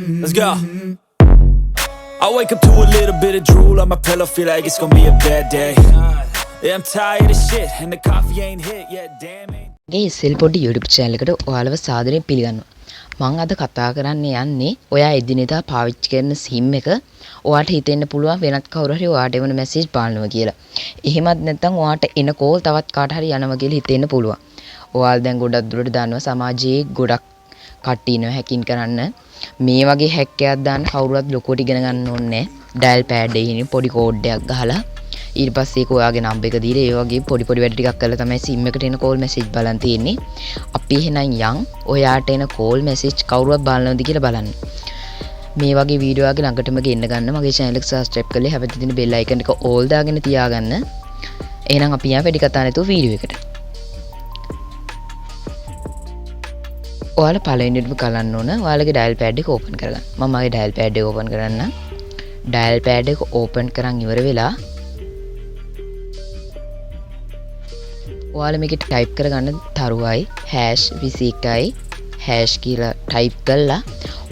Let's go. I wake up to a little bit of drool on my pillow, feel like it's gonna be a bad day. Yeah, I'm tired of shit and the coffee ain't hit yet, damn it. ගේ ඉස්සෙල් පොඩි YouTube channel එකට ඔයාලව සාදරයෙන් පිළිගන්නවා. මම අද කතා කරන්න යන්නේ ඔයා එදිනෙදා පාවිච්චි කරන SIM එක ඔයාට හිතෙන්න පුළුවන් වෙනත් කවුරු හරි ඔයාට එවන මැසේජ් බලනවා කියලා. එහෙමත් නැත්නම් ඔයාට එන කෝල් තවත් කාට හරි යනවා කියලා හිතෙන්න පුළුවන්. ඔයාලා දැන් ගොඩක් දුරට දන්නවා සමාජයේ ගොඩක් කට්ටිය ඉනවා හැකින් කරන්න. මේ වගේ හැක් එකක් දාන්න කවුරුවත් ලොකුවට ඉගෙන ගන්න ඕනේ නැහැ. ඩයල් පෑඩ් එකේ පොඩි කෝඩ් එකක් ගහලා ඊට පස්සේ ඒක ඔයාගේ නම්බර් එක දීලා ඒ වගේ පොඩි වැඩ ටිකක් කරලා තමයි SIM එකට එන කෝල් මැසේජ් බලන් තියෙන්නේ. අපි එහෙනම් යන් ඔයාට එන කෝල් මැසේජ් කවුරුවත් බලනවද කියලා බලන්න. මේ වගේ වීඩියෝ ආගේ ළඟටම ගෙන්න ගන්න මගේ channel එක subscribe කරලා හැබැයි තියෙන bell icon එක all දාගෙන තියාගන්න. එහෙනම් අපි යන් වැඩි කතා නැතුව වීඩියෝ එකට. ඔයාලා පළවෙනිටම කරන්න ඕන ඔයාලගේ dial pad එක open කරගන්න. මම මගේ dial pad එක open කරන්න. dial pad එක open කරන් ඉවර වෙලා ඔයාලා මේක ටයිප් කරගන්න තරුවයි #21යි # කියලා ටයිප් කළා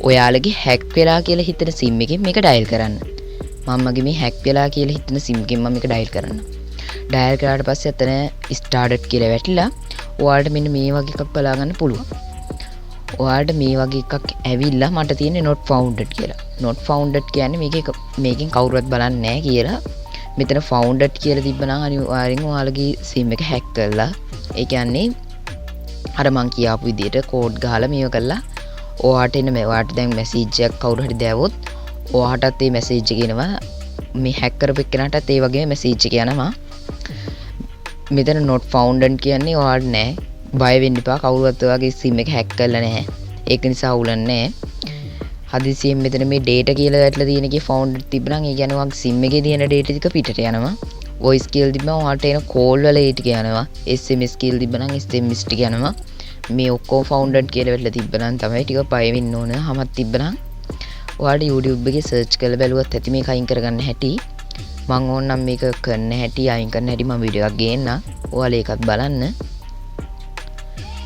ඔයාලගේ හැක් වෙලා කියලා හිතන SIM එකෙන් මේක ඩයල් කරන්න. මම මගේ මේ හැක් වෙලා කියලා හිතන SIM එකෙන් මම මේක ඩයල් කරන්න. ඩයල් කරාට පස්සේ අතන started කියලා වැටිලා ඔයාලට මෙන්න මේ වගේ එකක් බලා ගන්න පුළුවන්. ඔයාලට මේ වගේ එකක් ඇවිල්ලා මට තියෙන්නේ not founded කියලා. not founded කියන්නේ මේකෙන් කවුරුවත් බලන්නේ නැහැ කියලා. මෙතන founded කියලා තිබ්බනම් අනිවාර්යෙන් ඔයාලගේ SIM එක හැක් කරලා ඒ කියන්නේ අර මං කියාපු විදිහට කෝඩ් ගහලා මේව කරලා ඔයාට එන ඔයාට දැන් මැසේජ් එකක් කවුරු හරි දැවුවොත් ඔයාටත් ඒ මැසේජ් එක එනවා මේ හැක් කරපු එක්කනටත් ඒ වගේම මැසේජ් එක යනවා. මෙතන not founded කියන්නේ ඔයාට නෑ බය වෙන්න එපා කවුරුවත් ඔයාගේ SIM එක හැක් කරලා නැහැ. ඒක නිසා අවුලක් නැහැ. හදිසියෙන් මෙතන මේ data කියලා වැටලා තියෙන එකේ founded තිබ්බනම් ඒ කියන්නේ ඔයාගේ SIM එකේ තියෙන data ටික පිටට යනවා. voice කියලා තිබ්බම ඔයාලට එන call වල ඒ ටික යනවා. SMS කියලා තිබ්බනම් SMS ටික යනවා. මේ ඔක්කොම founded කියලා වැටලා තිබ්බනම් තමයි ටික පය වෙන්න ඕන. හැමත් තිබ්බනම් ඔයාලට YouTube එකේ search කරලා බැලුවත් ඇති මේක අයින් කරගන්න හැටි. මම ඕනනම් මේක කරන්න හැටි අයින් කරන්න හැටි මම වීඩියෝ එකක් ගේන්න. ඔයාලා ඒකත් බලන්න.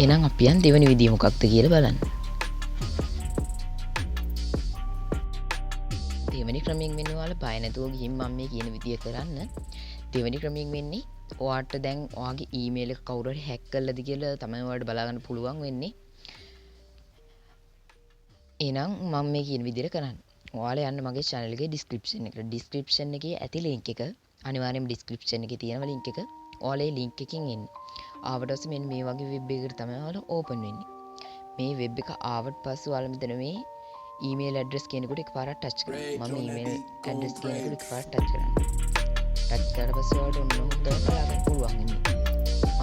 එහෙනම් අපි යන් දෙවෙනි විදිය මොකක්ද කියලා බලන්න. දෙවෙනි ක්‍රමයෙන් වෙන්නේ ඔයාලා බය නැතුව ගිහින් මම මේ කියන විදිය කරන්න. දෙවෙනි ක්‍රමයෙන් වෙන්නේ ඔයාට දැන් ඔයාගේ ඊමේල් එක කවුරු හරි හැක් කළාද කියලා තමයි ඔයාලට බලා ගන්න පුළුවන් වෙන්නේ. එහෙනම් මම මේ කියන විදියට කරන්න. ඔයාලා යන්න මගේ channel එකේ description එකට. description එකේ ඇති link එක අනිවාර්යයෙන්ම description එකේ තියෙනවා link එක. ඔයාලා ඒ link එකකින් එන්න. ආවට පස්සේ මෙන්න මේ වගේ web එකකට තමයි ඔයාලා open වෙන්නේ. මේ web එක ආවට පස්සේ ඔයාලා මෙතන මේ email address කියනකොට එකපාරක් touch කරනවා. මම email address කියනකොට එකපාරක් touch කරනවා. touch කරලා පස්සේ ඔයාලට ඔන්න හොඳට බලන්න පුළුවන් වෙන්නේ.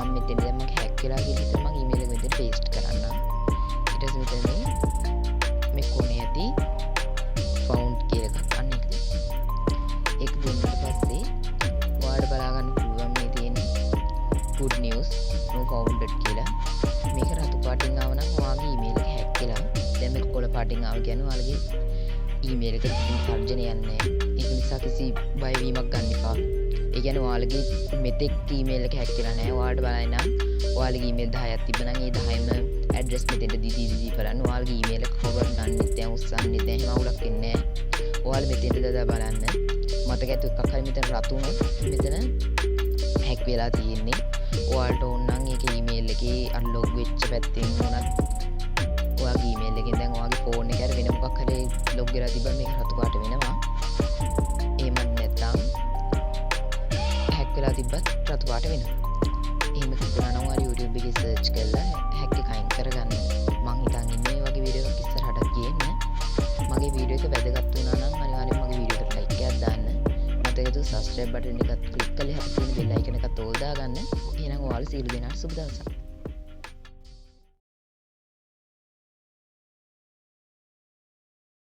මම මෙතන දැන් මගේ hack වෙලා කියලා හිතලා මම email එක මෙතන paste කරන්නම්. ඊට පස්සේ මෙතන මේ කොනේ ඇති found කියලා එකක් අන්න එක දෙන්න. ඒක දුන්නාට පස්සේ ඔයාලට බලා ගන්න පුළුවන් මේ තියෙන good news no founded කියලා. මේක රතු පාටින් ආව නම් ඔයාගේ email එක hack වෙලා දැන් මේක කොළ පාටින් ආව කියන්නේ ඔයාලගේ email එක තර්ජනය යන්නේ. ඒක නිසා කිසි බය වීමක් ගන්න එපා. ඒ කියන්නේ ඔයාලගේ මෙතෙක් email එක hack වෙලා නැහැ. ඔයාලට බලන්න ඔයාලගේ email 10ක් තිබ්බනම් ඒ 10ම address මෙතෙන්ට දීදී බලන්න. ඔයාලගේ email එක cover ගන්නෙත් නැහැ, උස්සන්නෙත් නැහැ. එහෙම අවුලක් එන්නේ නැහැ. ඔයාලා මෙතෙන්ට දාලා බලන්න. මතක ඇතු එකක් හරි මෙතන රතු උනොත් මෙතන hack වෙලා තියෙන්නේ. ඔයාලට ඕන නම් ඒක email එකේ unlock වෙච්ච පැත්තෙන් උනත් ඔයාගේ email එකෙන් දැන් ඔයාගේ phone එකේ හරි වෙන මොකක් හරි log වෙලා තිබ්බම මේක රතු පාට වෙනවා. එහෙමත් නැත්නම් hack වෙලා තිබ්බත් රතු පාට වෙනවා. එහෙම තිබුණා නම් ඔයාලා YouTube එකේ search කරලා hack එක අයින් කරගන්න. මං හිතන් ඉන්නේ මේ වගේ වීඩියෝ එකක් ඉස්සරහට ගේන්න. මගේ වීඩියෝ එක වැදගත් වුණා නම් අනිවාර්යෙන්ම මගේ වීඩියෝ එකට like එකක් දාන්න. මතකද subscribe button එකත් click කරලා හප්පුනේ bell icon එකත් ඕල් දාගන්න. එහෙනම් ඔයාලා සියලු දෙනාට සුබ දවසක්.